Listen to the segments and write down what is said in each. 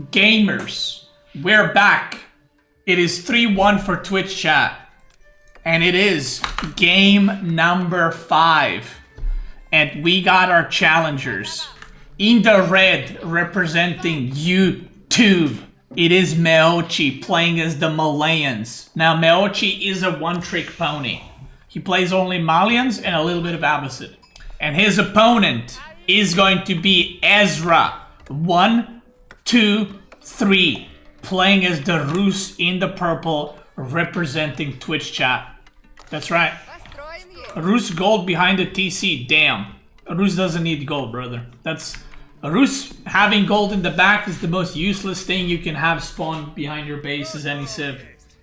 Gamers, we're back. It is 3-1 for Twitch chat. And it is game number 5. And we got our challengers. In the red, representing YouTube, it is Meochi playing as the Malayans. Now, Meochi is a one-trick pony. He plays only Malians and a little bit of Abbasid. And his opponent is going to be Ezra. 1, 2, 3. Playing as the Rus in the purple, representing Twitch chat. That's right. Rus gold behind the TC. Damn. Rus doesn't need gold, brother. That's... Rus having gold in the back is the most useless thing you can have spawn behind your base as any civ.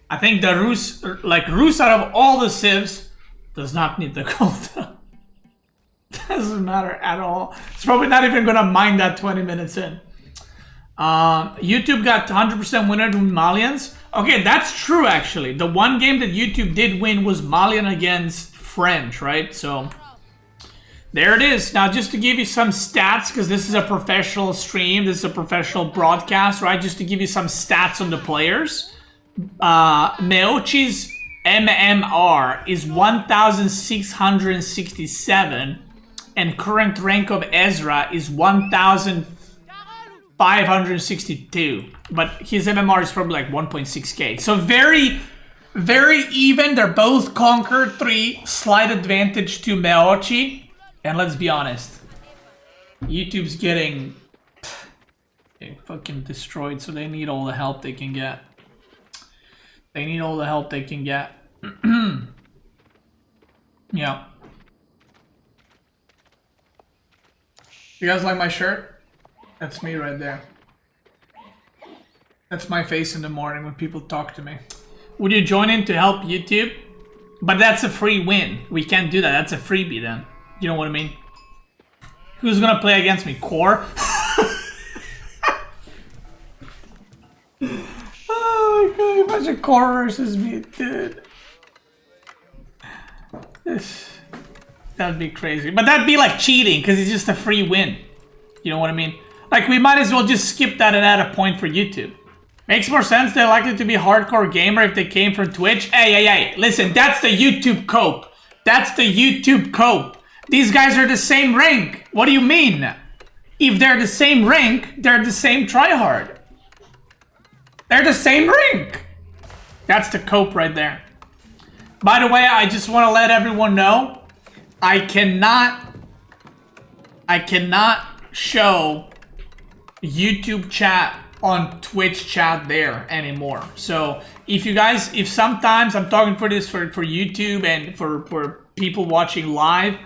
I think the Rus... Like, Rus out of all the civs does not need the gold. Doesn't matter at all. It's probably not even gonna mine that 20 minutes in. YouTube got 100% winner with Malians. Okay, that's true actually. The one game that YouTube did win was Malian against French, right? So there it is. Now just to give you some stats, because this is a professional stream, this is a professional broadcast, right? Just to give you some stats on the players. Meochi's MMR is 1,667 and current rank of Ezra is 1,562, but his MMR is probably like 1.6k. So very, very even. They're both conquered 3, slight advantage to Meochi. And let's be honest, YouTube's getting fucking destroyed, so they need all the help they can get. They need all the help they can get. Yeah. You guys like my shirt? That's me right there. That's my face in the morning when people talk to me. Would you join in to help YouTube? But that's a free win. We can't do that. That's a freebie then. You know what I mean? Who's gonna play against me? Core? Oh my god, imagine Core versus me, dude. That'd be crazy. But that'd be like cheating, because it's just a free win. You know what I mean? Like, we might as well just skip that and add a point for YouTube. Makes more sense. They're likely to be a hardcore gamer if they came from Twitch. Hey, listen, that's the YouTube cope. That's the YouTube cope. These guys are the same rank. What do you mean? If they're the same rank, they're the same tryhard. They're the same rank. That's the cope right there. By the way, I just want to let everyone know, I cannot show YouTube chat on Twitch chat there anymore. So if sometimes I'm talking for this for YouTube and for people watching live,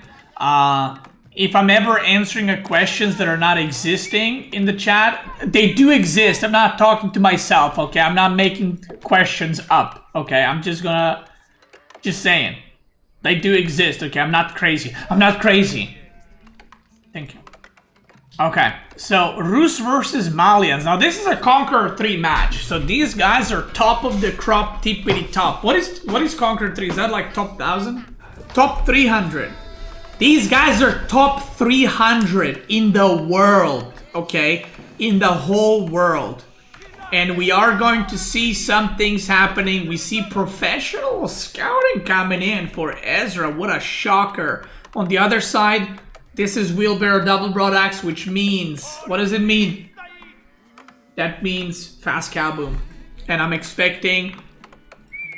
if I'm ever answering questions that are not existing in the chat, they do exist. I'm not talking to myself, okay? I'm not making questions up, okay? I'm just saying. They do exist, okay? I'm not crazy. I'm not crazy. Thank you. Okay, so Rus versus Malians. Now this is a Conqueror 3 match. So these guys are top of the crop, tippity top. What is Conqueror 3? Is that like top 1,000? Top 300. These guys are top 300 in the world, okay? In the whole world. And we are going to see some things happening. We see professional scouting coming in for Ezra. What a shocker. On the other side, this is wheelbarrow double broadaxe, which means... What does it mean? That means fast cow boom. And I'm expecting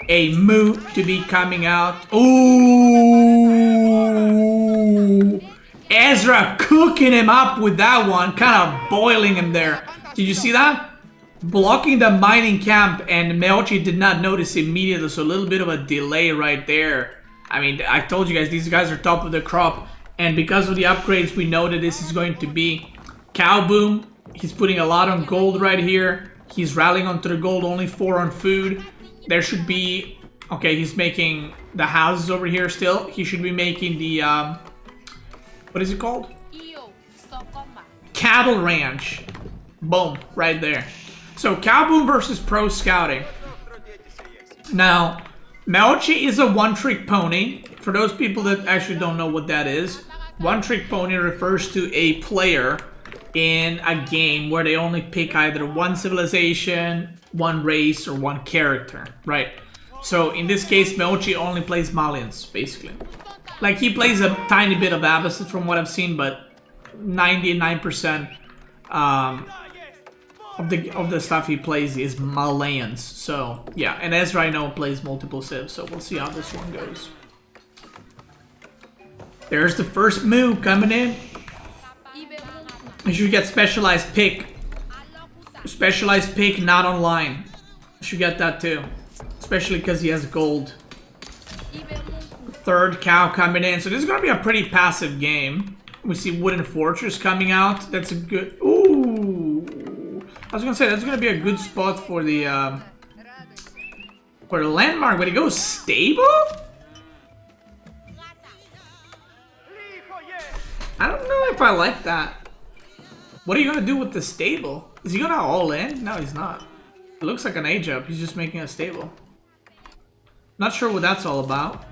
a moo to be coming out. Ooh! Ezra cooking him up with that one. Kind of boiling him there. Did you see that? Blocking the mining camp, and Meochi did not notice immediately, so a little bit of a delay right there. I mean, I told you guys, these guys are top of the crop, and because of the upgrades, we know that this is going to be cow boom. He's putting a lot on gold right here. He's rallying onto the gold, only 4 on food. There should be... Okay, he's making the houses over here still. He should be making the... what is it called? Cattle ranch. Boom, right there. So, Cowboom versus Pro Scouting. Now, Meochi is a one-trick pony. For those people that actually don't know what that is, one-trick pony refers to a player in a game where they only pick either one civilization, one race, or one character, right? So in this case, Meochi only plays Malians, basically. Like, he plays a tiny bit of Abbasid from what I've seen, but 99% of the stuff he plays is Malayans. So yeah, and Ezra I know plays multiple civs, so we'll see how this one goes. There's the first move coming in. You should get specialized pick. Specialized pick not online. You should get that too, especially because he has gold. Third cow coming in, so this is gonna be a pretty passive game. We see Wooden Fortress coming out. That's a good. Ooh, I was gonna say that's gonna be a good spot for the landmark. But it goes stable. I don't know if I like that. What are you gonna do with the stable? Is he gonna all in? No, he's not. It looks like an age up. He's just making a stable. Not sure what that's all about.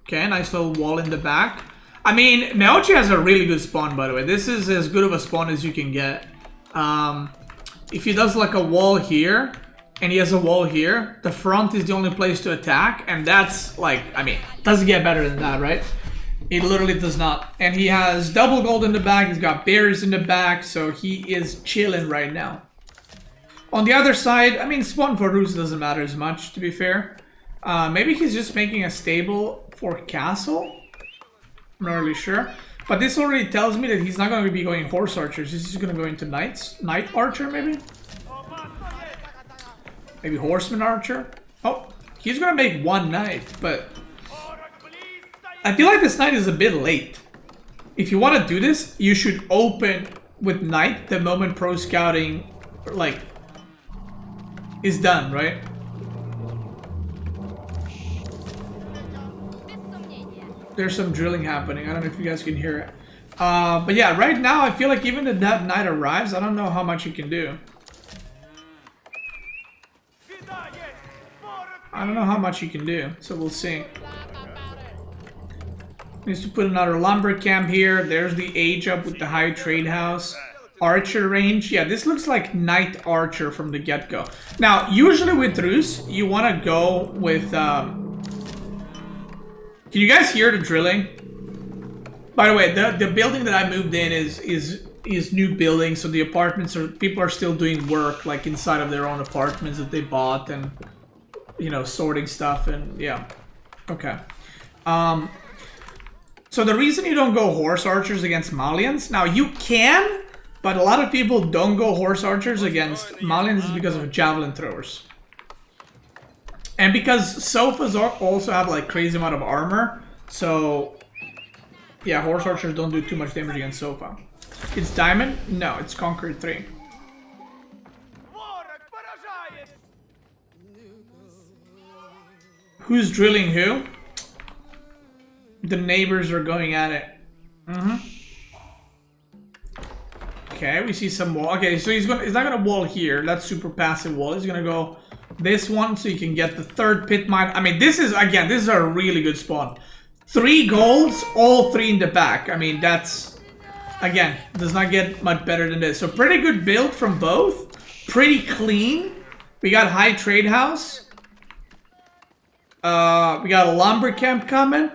Okay, nice little wall in the back. I mean, Meochi has a really good spawn, by the way. This is as good of a spawn as you can get. If he does like a wall here, and he has a wall here, the front is the only place to attack, and that's like, I mean, doesn't get better than that, right? It literally does not. And he has double gold in the back, he's got berries in the back, so he is chilling right now. On the other side, I mean, spawn for Rus doesn't matter as much, to be fair. Maybe he's just making a stable for castle? I'm not really sure. But this already tells me that he's not going to be going horse archers. He's just going to go into knights. Knight archer, maybe? Maybe horseman archer? Oh, he's going to make one knight, but I feel like this knight is a bit late. If you want to do this, you should open with knight the moment pro scouting, like, is done, right? There's some drilling happening. I don't know if you guys can hear it. But yeah, right now I feel like even if that knight arrives, I don't know how much you can do. I don't know how much you can do, so we'll see. Needs to put another lumber camp here. There's the age up with the high trade house. Archer range. Yeah, this looks like knight archer from the get-go. Now, usually with Rus, you want to go with... Can you guys hear the drilling? By the way, the building that I moved in is new building, so the apartments are, people are still doing work like inside of their own apartments that they bought, and you know, sorting stuff, and yeah. Okay. So the reason you don't go horse archers against Malians, now you can, but a lot of people don't go horse archers against Malians is because of javelin throwers. And because sofas also have like crazy amount of armor, so yeah, horse archers don't do too much damage against sofa. It's diamond? No, it's conquer 3. Who's drilling who? The neighbors are going at it. Okay, we see some wall. Okay, so he's not gonna wall here. That's super passive wall. He's gonna go this one so you can get the third pit mine. I mean, this is, again, this is a really good spawn. 3 golds, all 3 in the back. I mean, that's, again, does not get much better than this. So pretty good build from both. Pretty clean. We got high trade house. We got a lumber camp coming.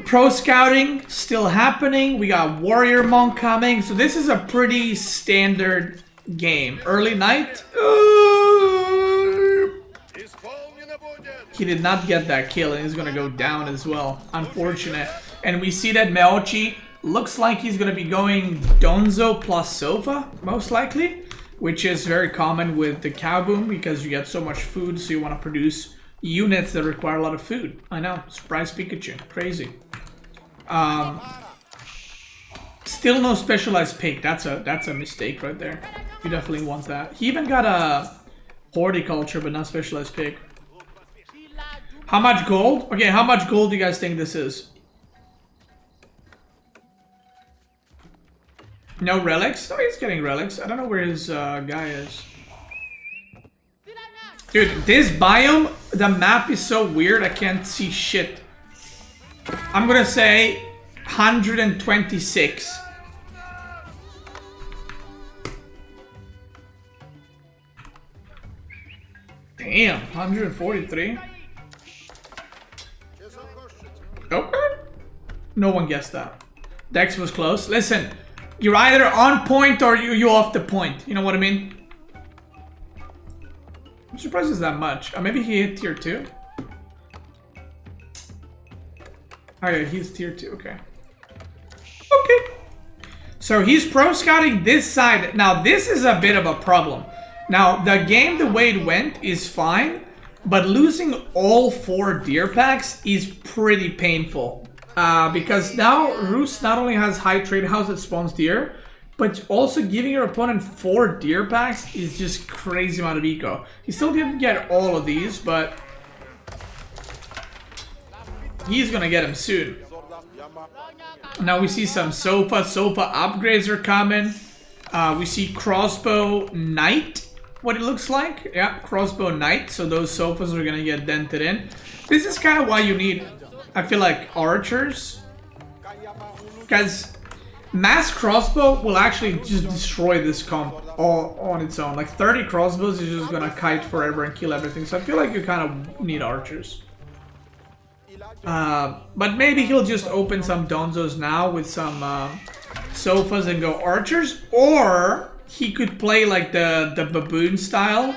Pro scouting still happening. We got warrior monk coming. So this is a pretty standard game. Early night. He did not get that kill, and he's gonna go down as well. Unfortunate. And we see that Meochi looks like he's gonna be going Donzo plus Sofa, most likely, which is very common with the cow boom because you get so much food, so you want to produce units that require a lot of food. I know, surprise Pikachu, crazy. Still no specialized pick. That's a mistake right there. You definitely want that. He even got a horticulture, but not specialized pick. How much gold? Okay, how much gold do you guys think this is? No relics? Oh, he's getting relics. I don't know where his guy is. Dude, this biome, the map is so weird, I can't see shit. I'm gonna say 126. Damn, 143. Okay. No one guessed that. Dex was close. Listen, you're either on point or you off the point. You know what I mean? I'm surprised it's that much. Maybe he hit tier 2. Oh yeah, he's tier 2. Okay. Okay. So he's pro scouting this side. Now this is a bit of a problem. Now the game, the way it went, is fine, but losing all 4 deer packs is pretty painful. Because now Roos not only has high trade house that spawns deer, but also giving your opponent 4 deer packs is just crazy amount of eco. He still didn't get all of these, but he's gonna get them soon. Now we see some sofa upgrades are coming. We see crossbow knight, what it looks like. Yeah, crossbow knight. So those sofas are gonna get dented in. This is kind of why you need, I feel like, archers, because mass crossbow will actually just destroy this comp all on its own. Like 30 crossbows is just gonna kite forever and kill everything. So I feel like you kind of need archers. But maybe he'll just open some donzos now with some sofas and go archers, or he could play like the baboon style,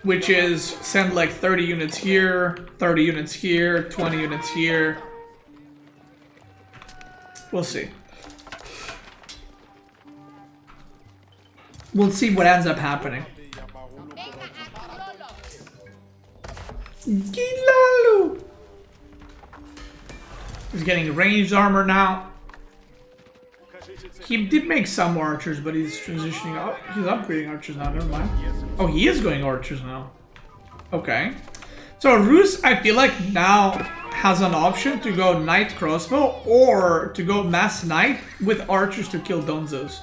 which is send like 30 units here, 30 units here, 20 units here. We'll see. We'll see what ends up happening. Gilalu! He's getting ranged armor now. He did make some archers, but he's transitioning up. He's upgrading archers now, never mind. Oh, he is going archers now. Okay. So Roos, I feel like now has an option to go knight crossbow or to go mass knight with archers to kill donzos.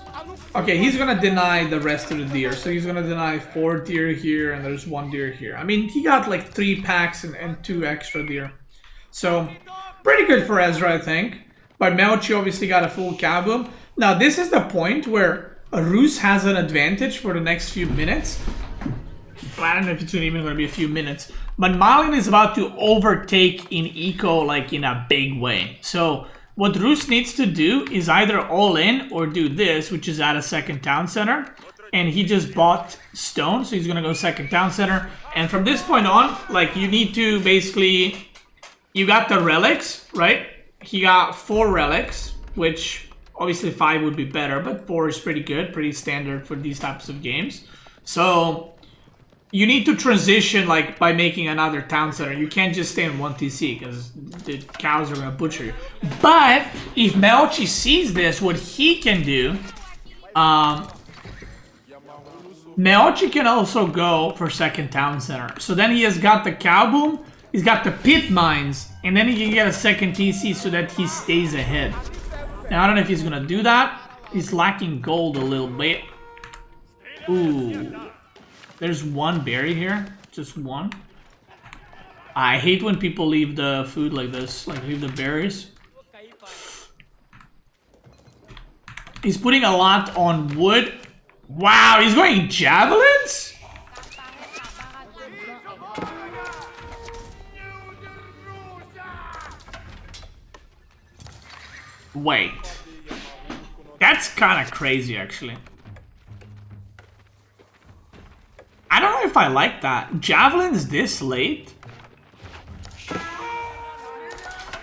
Okay, he's gonna deny the rest of the deer. So he's gonna deny 4 deer here and there's 1 deer here. I mean, he got like 3 packs and 2 extra deer. So pretty good for Ezra, I think. But Melchi obviously got a full kaboom. Now this is the point where Roos has an advantage for the next few minutes. I don't know if it's even going to be a few minutes. But Malin is about to overtake in eco like in a big way. So what Roos needs to do is either all in or do this, which is add a second town center. And he just bought stone, so he's going to go second town center. And from this point on, like you need to basically... You got the relics, right? He got 4 relics, which obviously 5 would be better, but 4 is pretty good, pretty standard for these types of games. So you need to transition like by making another town center. You can't just stay in 1 TC because the cows are gonna butcher you. But if Melchi sees this, what he can do, Melchi can also go for second town center. So then he has got the cow boom. He's got the pit mines, and then he can get a second TC so that he stays ahead. Now, I don't know if he's going to do that. He's lacking gold a little bit. Ooh. There's 1 berry here. Just 1. I hate when people leave the food like this. Like, leave the berries. He's putting a lot on wood. Wow, he's going javelins? Wait. That's kind of crazy, actually. I don't know if I like that. Javelins this late?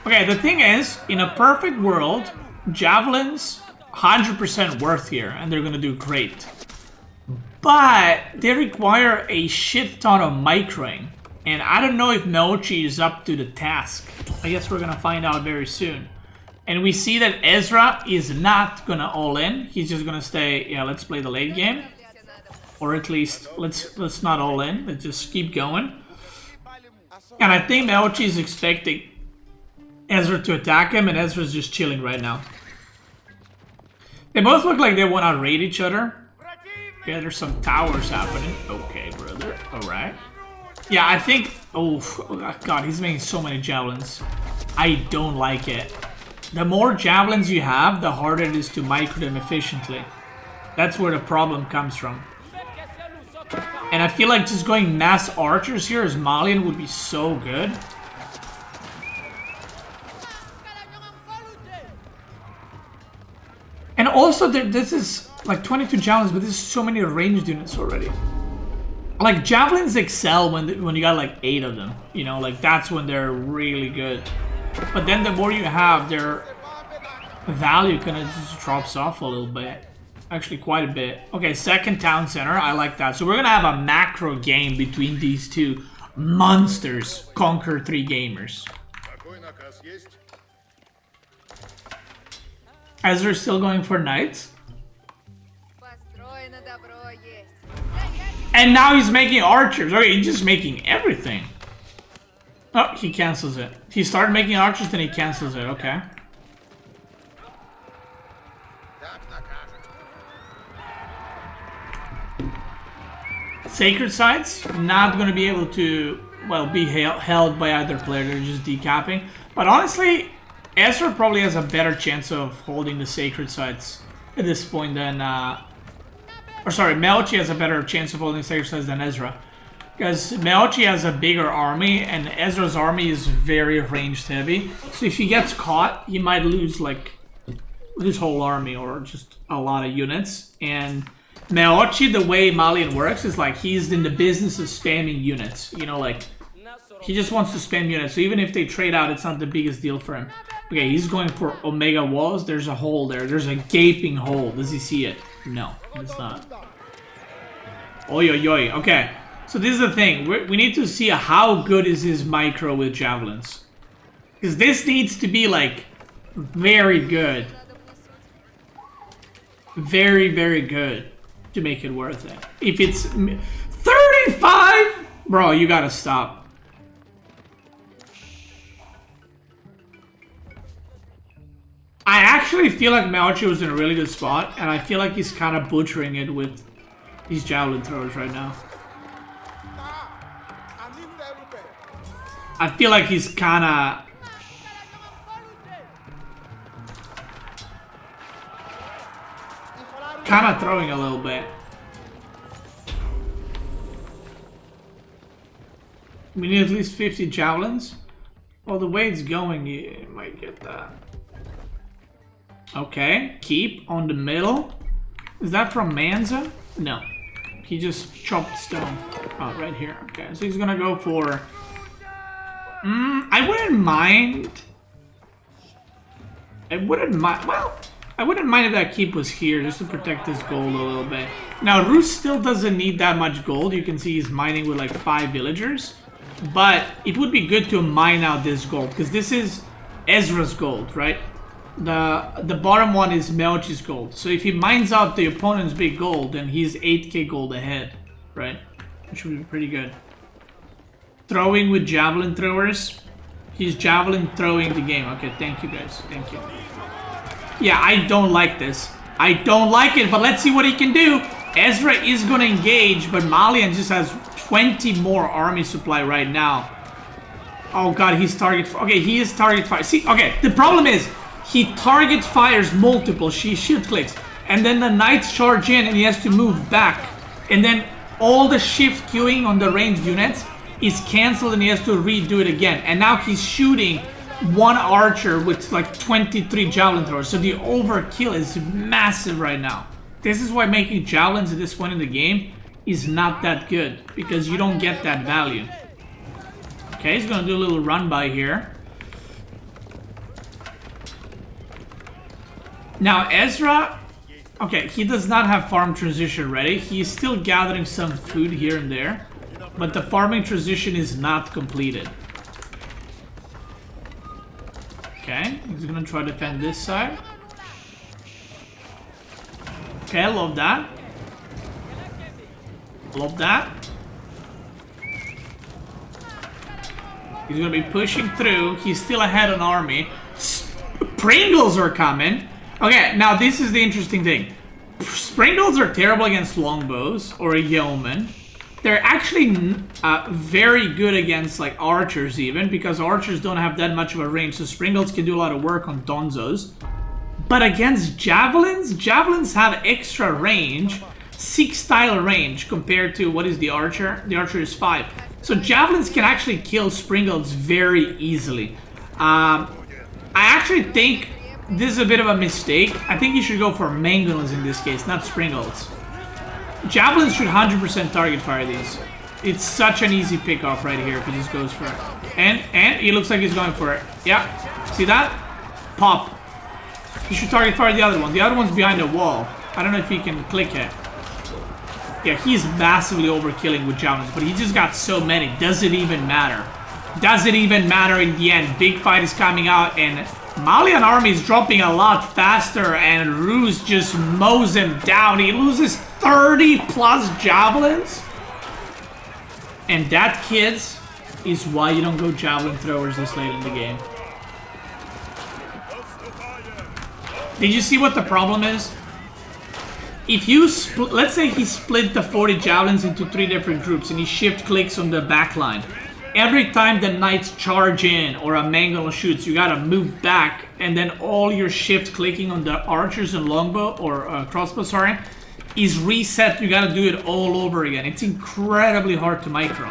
Okay, the thing is, in a perfect world, Javelins 100% worth here, and they're gonna do great. But they require a shit ton of microing, and I don't know if Melchi is up to the task. I guess we're gonna find out very soon. And we see that Ezra is not gonna all in. He's just gonna stay, yeah, let's play the late game. Or at least, let's not all in. Let's just keep going. And I think Melchi is expecting Ezra to attack him, and Ezra's just chilling right now. They both look like they wanna raid each other. Yeah, there's some towers happening. Okay, brother. Alright. Yeah, I think... Oh, God, he's making so many javelins. I don't like it. The more javelins you have, the harder it is to micro them efficiently. That's where the problem comes from. And I feel like just going mass archers here as Malian would be so good. And also, this is like 22 javelins, but this is so many ranged units already. Like, javelins excel when you got like 8 of them. You know, like that's when they're really good. But then the more you have, their value kind of just drops off a little bit. Actually, quite a bit. Okay, second town center. I like that. So we're gonna have a macro game between these two monsters. Conquer 3 gamers. Ezra's still going for knights. And now he's making archers. Okay, he's just making everything. Oh, he cancels it. He started making archers, then he cancels it. Okay. Sacred sites, not going to be able to, well, be held by either player. They're just decapping. But honestly, Ezra probably has a better chance of holding the sacred sites at this point than, or sorry, Melchi has a better chance of holding sacred sites than Ezra. Because Melchi has a bigger army, and Ezra's army is very ranged heavy. So if he gets caught, he might lose, like, his whole army or just a lot of units. And Meochi, the way Malian works is like he's in the business of spamming units. You know, like he just wants to spam units. So even if they trade out, it's not the biggest deal for him. Okay, he's going for Omega Walls. There's a hole there. There's a gaping hole. Does he see it? No, it's not. Oi, oi, oi. Okay, so this is the thing. We need to see how good is his micro with javelins. Because this needs to be like very good. Very, very good. To make it worth it. If it's 35, bro, you gotta stop. I actually feel like Melchi was in a really good spot, and I feel like he's kind of butchering it with these javelin throwers right now. I feel like he's kind of throwing a little bit. We need at least 50 javelins. Well, the way it's going, you might get that. Okay, keep on the middle. Is that from Manza? No. He just chopped stone. Oh, right here. Okay, so he's gonna go for... I wouldn't mind... Well... I wouldn't mind if that keep was here, just to protect this gold a little bit. Now, Roos still doesn't need that much gold. You can see he's mining with like 5 villagers. But it would be good to mine out this gold, because this is Ezra's gold, right? The bottom one is Melchi's gold. So if he mines out the opponent's big gold, then he's 8k gold ahead, right? Which would be pretty good. Throwing with javelin throwers. He's javelin throwing the game. Okay, thank you guys. Thank you. Yeah, I don't like this. I don't like it, but let's see what he can do. Ezra is going to engage, but Malian just has 20 more army supply right now. Oh god, he's target... Okay, he is target fire. See, okay, the problem is, he target fires multiple. She shift clicks. And then the knights charge in and he has to move back. And then all the shift queuing on the ranged units is cancelled and he has to redo it again. And now he's shooting... one archer with like 23 javelin throwers, so the overkill is massive right now. This is why making javelins at this point in the game is not that good, because you don't get that value. Okay, he's gonna do a little run by here. Now Ezra, okay, he does not have farm transition ready. He's still gathering some food here and there, but the farming transition is not completed. Okay, he's gonna try to defend this side. Okay, I love that. Love that. He's gonna be pushing through. He's still ahead on army. Pringles are coming. Okay, now this is the interesting thing. Pringles are terrible against longbows or a yeoman. They're actually very good against like archers even, because archers don't have that much of a range, so Springles can do a lot of work on Donzos. But against javelins, javelins have extra range, 6 tile range compared to what is the archer? The archer is 5. So javelins can actually kill Springles very easily. I actually think this is a bit of a mistake. I think you should go for mangonels in this case, not Springles. Javelins should 100% target fire these. It's such an easy pick off right here if he just goes for it. And he looks like he's going for it. Yeah, see that? Pop. You should target fire the other one. The other one's behind a wall. I don't know if he can click it. Yeah, he's massively overkilling with javelins, but he just got so many. Does it even matter? Does it even matter in the end? Big fight is coming out, and Malian army is dropping a lot faster, and Ruse just mows him down. He loses 30 plus javelins. And that, kids, is why you don't go javelin throwers this late in the game. Did you see what the problem is? If you let's say he split the 40 javelins into 3 different groups and he shift clicks on the back line. Every time the knights charge in or a mangonel shoots, you gotta move back, and then all your shift clicking on the archers and longbow or crossbow, sorry, is reset. You gotta do it all over again. It's incredibly hard to micro.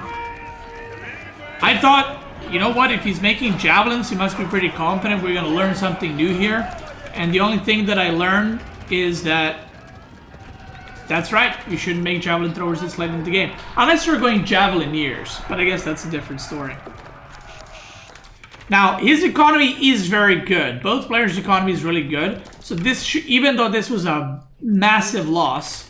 I thought, you know what, if he's making javelins, he must be pretty confident we're gonna learn something new here. And the only thing that I learned is that that's right, you shouldn't make javelin throwers this late in the game. Unless you're going javelineers, but I guess that's a different story. Now, his economy is very good. Both players' economy is really good. So this, even though this was a massive loss,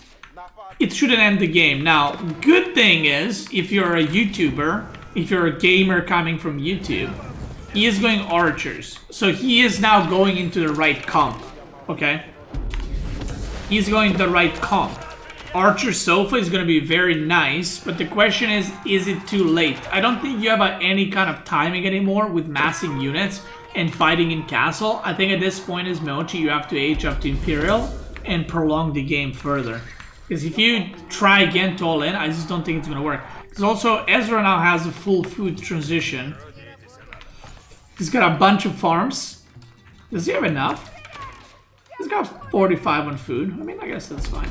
it shouldn't end the game. Now, good thing is, if you're a YouTuber, if you're a gamer coming from YouTube, he is going archers. So he is now going into the right comp, okay? He's going the right comp. Archer Sofa is going to be very nice, but the question is it too late? I don't think you have any kind of timing anymore with massing units and fighting in castle. I think at this point as Mochi, you have to age up to Imperial and prolong the game further. Because if you try again to all in, I just don't think it's going to work. Because also, Ezra now has a full food transition. He's got a bunch of farms. Does he have enough? He's got 45 on food. I mean, I guess that's fine.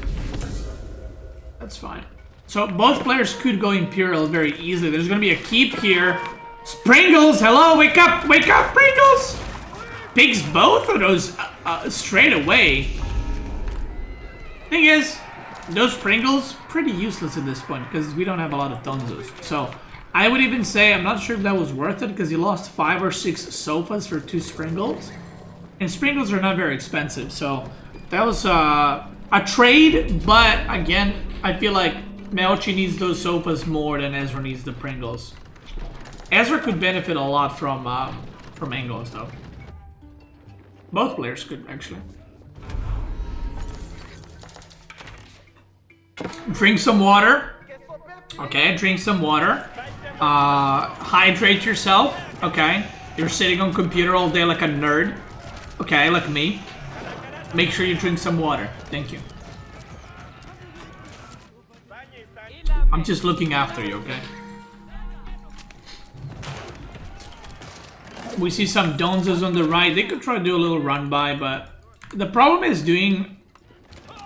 That's fine. So both players could go Imperial very easily. There's going to be a keep here. Springles, hello, wake up, Pringles! Pigs both of those straight away. Thing is, those Pringles, pretty useless at this point because we don't have a lot of Donzos. So I would even say, I'm not sure if that was worth it because he lost 5 or 6 sofas for 2 Springles. And Springles are not very expensive, so that was a trade, but again, I feel like Meochi needs those sofas more than Ezra needs the Pringles. Ezra could benefit a lot from angles, though. Both players could, actually. Drink some water. Okay, drink some water. Hydrate yourself. Okay, you're sitting on computer all day like a nerd. Okay, like me. Make sure you drink some water. Thank you. I'm just looking after you, okay? We see some Donzas on the right. They could try to do a little run by, but the problem is doing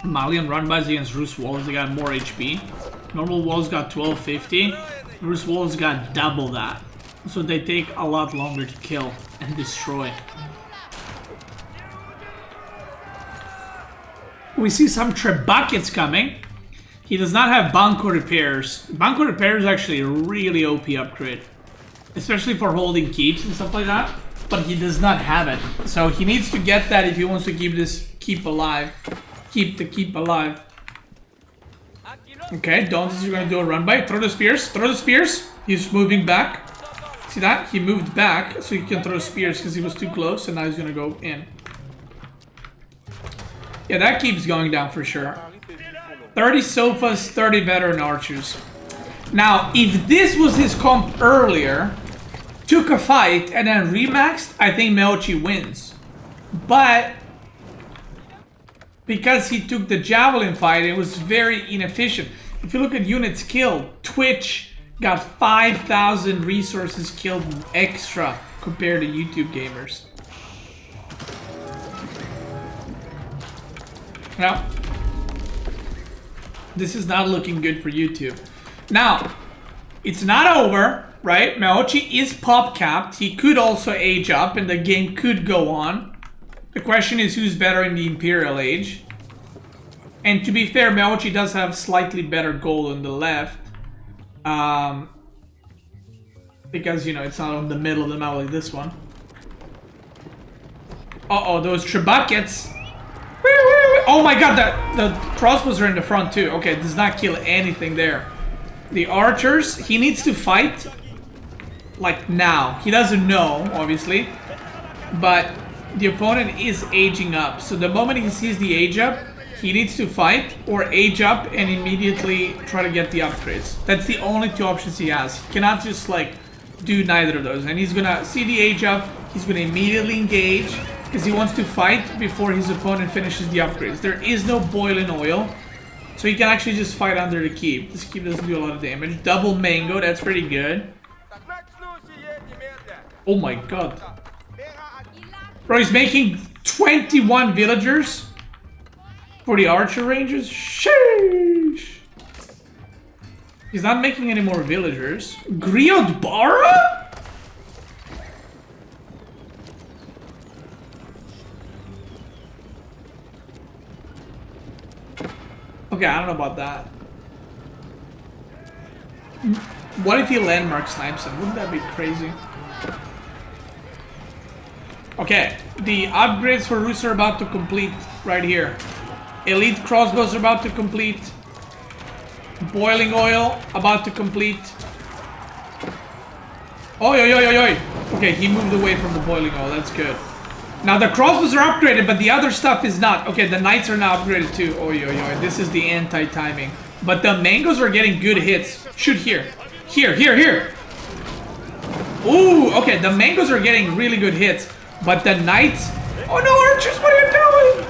Malian run bys against Rus walls. They got more HP. Normal walls got 1250. Rus walls got double that. So they take a lot longer to kill and destroy. We see some trebuchets coming. He does not have Banco Repairs. Banco Repairs is actually a really OP upgrade. Especially for holding keeps and stuff like that. But he does not have it. So he needs to get that if he wants to keep this keep alive. Keep the keep alive. Okay, Donzas are going to do a run by. Throw the spears. Throw the spears. He's moving back. See that? He moved back so he can throw spears because he was too close. And now he's going to go in. Yeah, that keeps going down for sure. 30 sofas, 30 veteran archers. Now, if this was his comp earlier, took a fight, and then remaxed, I think Meochi wins. But because he took the Javelin fight, it was very inefficient. If you look at units killed, Twitch got 5,000 resources killed extra compared to YouTube gamers. Now, This is not looking good for YouTube. Now, it's not over, right? Maochi is pop capped. He could also age up and the game could go on. The question is who's better in the Imperial age. And to be fair, Maochi does have slightly better gold on the left. Because, you know, it's not on the middle of the map like this one. Uh-oh, those trebuchets. Oh my god, the crossbows are in the front too. Okay, does not kill anything there. The archers, he needs to fight like now. He doesn't know, obviously. But the opponent is aging up. So the moment he sees the age up, he needs to fight or age up and immediately try to get the upgrades. That's the only two options he has. He cannot just like do neither of those. And he's gonna see the age up, he's gonna immediately engage because he wants to fight before his opponent finishes the upgrades. There is no boiling oil, so he can actually just fight under the keep. This keep doesn't do a lot of damage. Double mango, that's pretty good. Oh my god. Bro, he's making 21 villagers for the archer ranges? Sheesh. He's not making any more villagers. Griodbara? Okay, I don't know about that. What if he landmark snipes him? Wouldn't that be crazy? Okay, the upgrades for Rus are about to complete right here. Elite crossbows are about to complete. Boiling oil about to complete. Oi, oi, oi, oi, oi. Okay, he moved away from the boiling oil. That's good. Now the crossbows are upgraded, but the other stuff is not. Okay, the knights are now upgraded too. Oi, oi, oi. This is the anti-timing. But the mangoes are getting good hits. Shoot here. Here, here, here. Ooh, okay, the mangoes are getting really good hits. But the knights... Oh no, archers, what are you doing?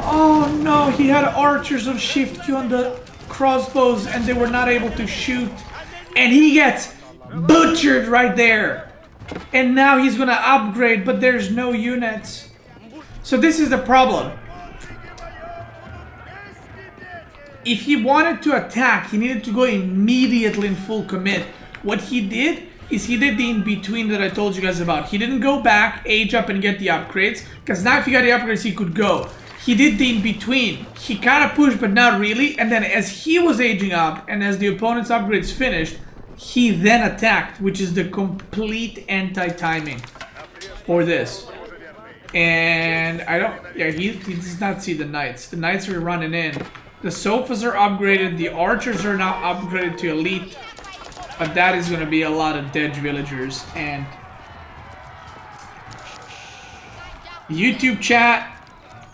Oh no, he had archers of shift Q on the crossbows and they were not able to shoot. And he gets butchered right there. And now he's gonna upgrade, but there's no units. So this is the problem. If he wanted to attack, he needed to go immediately in full commit. What he did is he did the in-between that I told you guys about. He didn't go back, age up and get the upgrades. Because now if he got the upgrades, he could go. He did the in-between. He kind of pushed, but not really. And then as he was aging up, and as the opponent's upgrades finished, he then attacked, which is the complete anti-timing for this. And I don't... Yeah, he does not see the knights. The knights are running in. The sofas are upgraded. The archers are now upgraded to elite. But that is going to be a lot of dead villagers. And YouTube chat...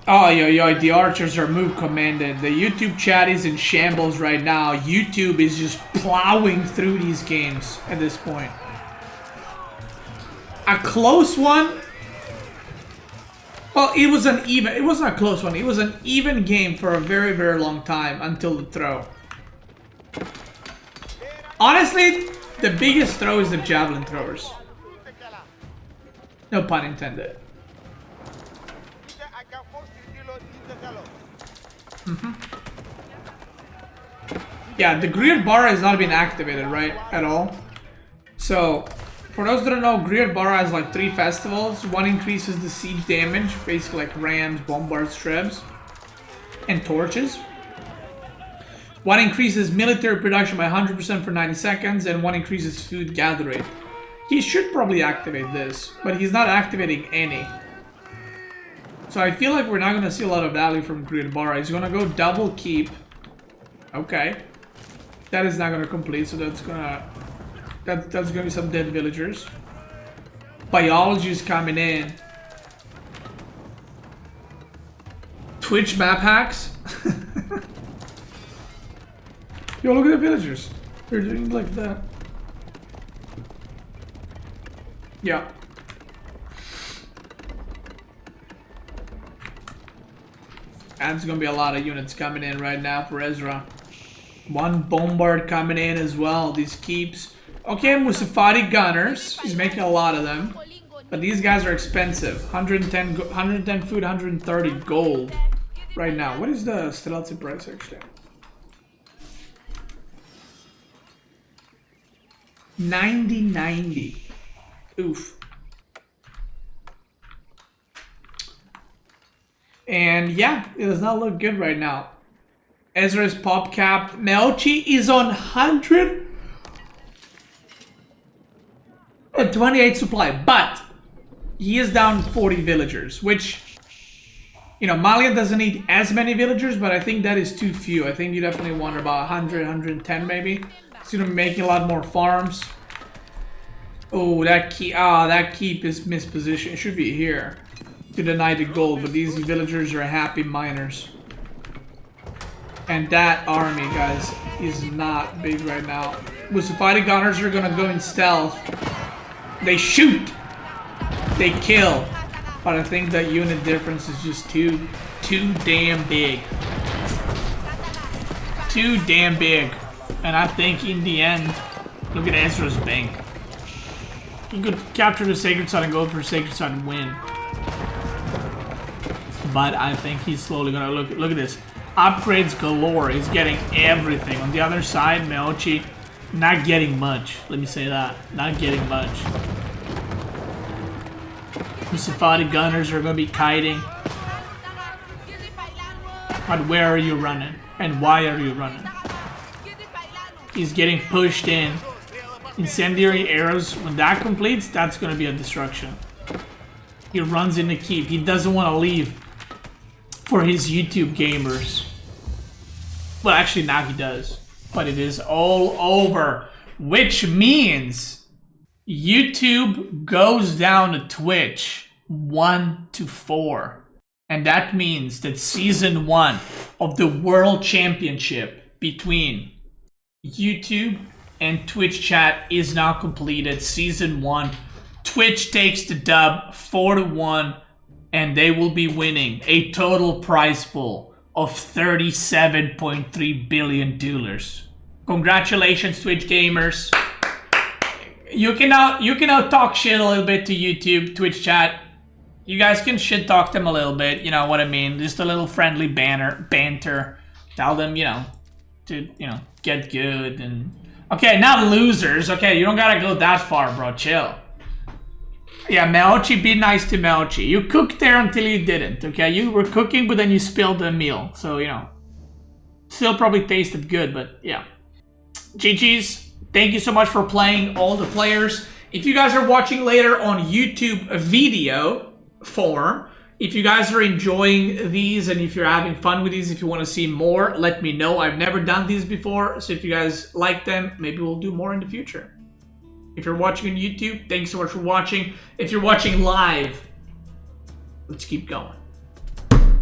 Oh, yo, the archers are move commanded. The YouTube chat is in shambles right now. YouTube is just plowing through these games at this point. A close one. Well, it was an even. It wasn't a close one. It was an even game for a very, very long time until the throw. Honestly, the biggest throw is the javelin throwers. No pun intended. Yeah, the Griot Bara has not been activated, right? At all. So, for those that don't know, Griot Bara has like 3 festivals. One increases the siege damage, basically like rams, bombards, trebs, and torches. One increases military production by 100% for 90 seconds, and one increases food gather rate. He should probably activate this, but he's not activating any. So I feel like we're not going to see a lot of value from Griot Bara. He's going to go double keep. Okay. That is not going to complete, so that's going to... That's going to be some dead villagers. Biology is coming in. Twitch map hacks. Yo, look at the villagers. They're doing like that. Yeah. And there's gonna be a lot of units coming in right now for Ezra. One bombard coming in as well. These keeps. Okay, Musafati gunners. He's making a lot of them. But these guys are expensive. 110 food, 130 gold right now. What is the Streltsy price actually? 90-90. Oof. And yeah, it does not look good right now. Ezra is pop capped. Meochi is on 128 supply, but he is down 40 villagers, which, you know, Malian doesn't need as many villagers, but I think that is too few. I think you definitely want about 100, 110 maybe. So you're making a lot more farms. Oh, that keep is mispositioned. It should be here to deny the gold, but these villagers are happy miners. And that army, guys, is not big right now. Musafati gunners are gonna go in stealth. They shoot. They kill. But I think that unit difference is just too damn big. Too damn big. And I think in the end, look at Ezra's bank. He could capture the Sacred Side and go for Sacred Side and win. But I think he's slowly gonna look at this. Upgrades galore. He's getting everything. On the other side, Meochi not getting much. Let me say that. Not getting much. Musafati gunners are gonna be kiting. But where are you running? And why are you running? He's getting pushed in. Incendiary arrows. When that completes, that's gonna be a destruction. He runs in the keep. He doesn't want to leave for his YouTube gamers. Well, actually now he does. But it is all over. Which means YouTube goes down to Twitch 1-4. And that means that Season 1 of the World Championship between YouTube and Twitch chat is now completed. Season 1. Twitch takes the dub 4-1. And they will be winning a total prize pool of $37.3 billion. Congratulations, Twitch gamers. You can now talk shit a little bit to YouTube, Twitch chat. You guys can shit talk them a little bit, you know what I mean? Just a little friendly banter. Tell them, you know, to, you know, get good and... Okay, not losers. Okay, you don't gotta go that far, bro. Chill. Yeah, Meochi, be nice to Meochi. You cooked there until you didn't, okay? You were cooking, but then you spilled the meal. So, you know, still probably tasted good, but yeah. GG's. Thank you so much for playing, all the players. If you guys are watching later on YouTube video form, if you guys are enjoying these and if you're having fun with these, if you want to see more, let me know. I've never done these before, so if you guys like them, maybe we'll do more in the future. If you're watching on YouTube, thanks so much for watching. If you're watching live, let's keep going.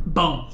Boom.